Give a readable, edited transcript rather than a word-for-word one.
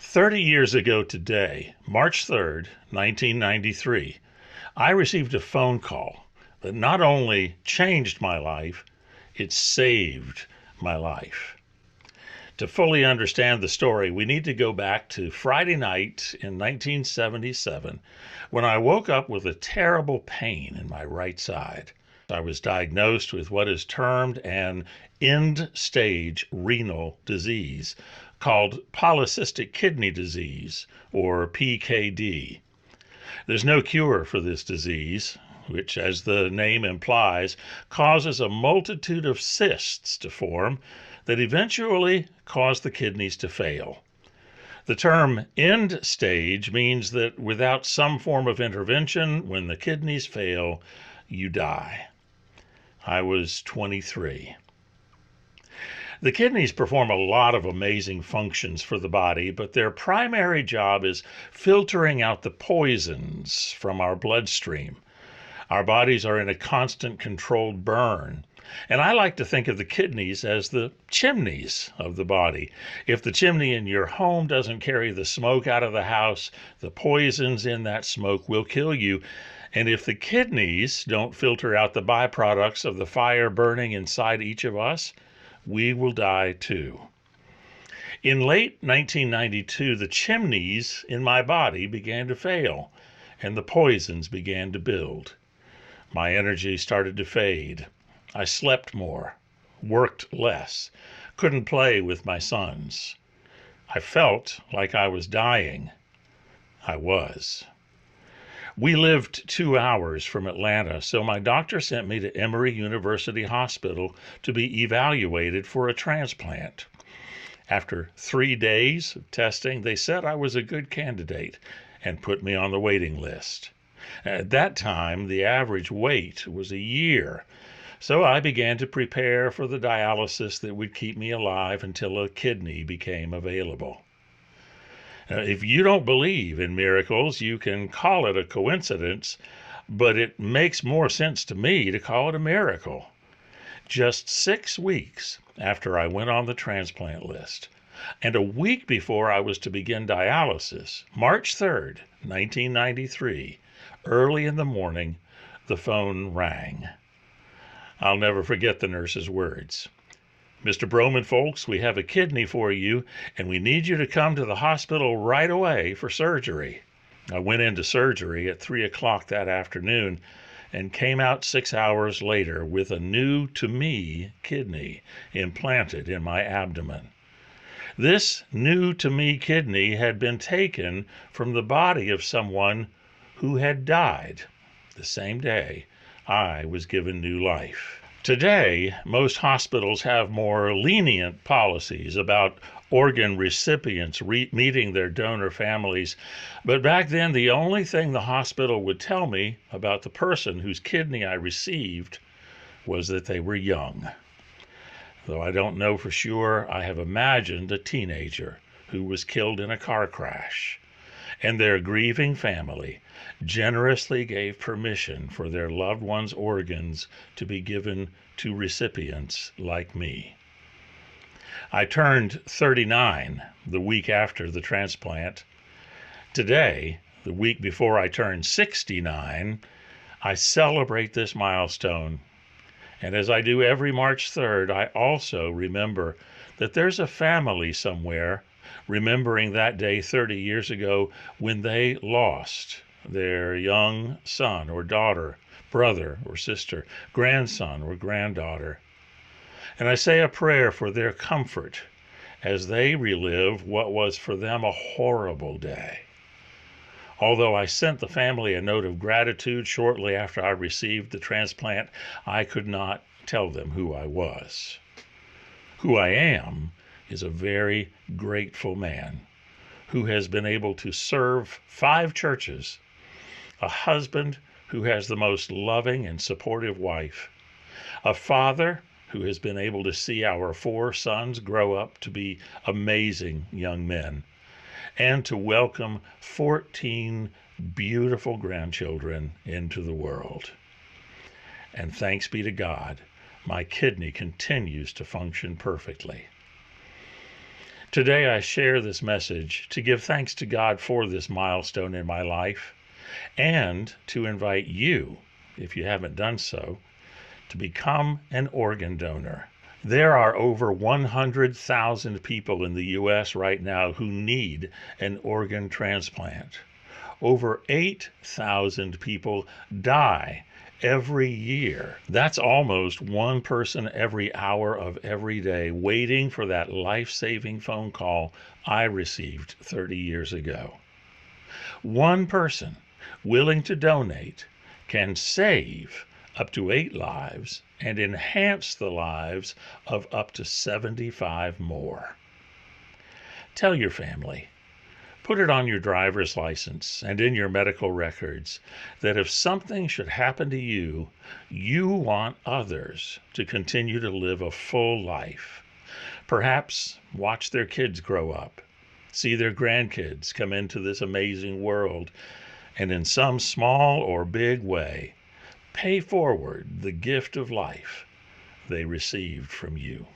30 years ago today, March 3rd, 1993, I received a phone call that not only changed my life, it saved my life. To fully understand the story, we need to go back to Friday night in 1977 when I woke up with a terrible pain in my right side. I was diagnosed with what is termed an end-stage renal disease called polycystic kidney disease, or PKD. There's no cure for this disease, which, as the name implies, causes a multitude of cysts to form that eventually cause the kidneys to fail. The term end stage means that without some form of intervention, when the kidneys fail, you die. I was 23. The kidneys perform a lot of amazing functions for the body, but their primary job is filtering out the poisons from our bloodstream. Our bodies are in a constant controlled burn. And I like to think of the kidneys as the chimneys of the body. If the chimney in your home doesn't carry the smoke out of the house, the poisons in that smoke will kill you. And if the kidneys don't filter out the byproducts of the fire burning inside each of us, we will die too. In late 1992, the chimneys in my body began to fail, and the poisons began to build. My energy started to fade. I slept more, worked less, couldn't play with my sons. I felt like I was dying. I was. We lived 2 hours from Atlanta, so my doctor sent me to Emory University Hospital to be evaluated for a transplant. After 3 days of testing, they said I was a good candidate and put me on the waiting list. At that time, the average wait was a year, so I began to prepare for the dialysis that would keep me alive until a kidney became available. If you don't believe in miracles, you can call it a coincidence, but it makes more sense to me to call it a miracle. Just 6 weeks after I went on the transplant list, and a week before I was to begin dialysis, March 3rd, 1993, early in the morning, the phone rang. I'll never forget the nurse's words. "Mr. Broman-Fulks, we have a kidney for you, and we need you to come to the hospital right away for surgery." I went into surgery at 3 o'clock that afternoon and came out 6 hours later with a new-to-me kidney implanted in my abdomen. This new-to-me kidney had been taken from the body of someone who had died the same day I was given new life. Today, most hospitals have more lenient policies about organ recipients meeting their donor families, but back then the only thing the hospital would tell me about the person whose kidney I received was that they were young. Though I don't know for sure, I have imagined a teenager who was killed in a car crash, and their grieving family generously gave permission for their loved ones' organs to be given to recipients like me. I turned 39 the week after the transplant. Today, the week before I turned 69, I celebrate this milestone. And as I do every March 3rd, I also remember that there's a family somewhere remembering that day 30 years ago when they lost their young son or daughter, brother or sister, grandson or granddaughter. And I say a prayer for their comfort as they relive what was for them a horrible day. Although I sent the family a note of gratitude shortly after I received the transplant, I could not tell them who I was. Who I am is a very grateful man who has been able to serve 5 churches, a husband who has the most loving and supportive wife, a father who has been able to see our 4 sons grow up to be amazing young men, and to welcome 14 beautiful grandchildren into the world. And thanks be to God, my kidney continues to function perfectly. Today I share this message to give thanks to God for this milestone in my life and to invite you, if you haven't done so, to become an organ donor. There are over 100,000 people in the U.S. right now who need an organ transplant. Over 8,000 people die every year. That's almost one person every hour of every day waiting for that life-saving phone call I received 30 years ago. One person willing to donate can save up to 8 lives and enhance the lives of up to 75 more. Tell your family, put it on your driver's license and in your medical records that if something should happen to you, you want others to continue to live a full life. Perhaps watch their kids grow up, see their grandkids come into this amazing world, and in some small or big way, pay forward the gift of life they received from you.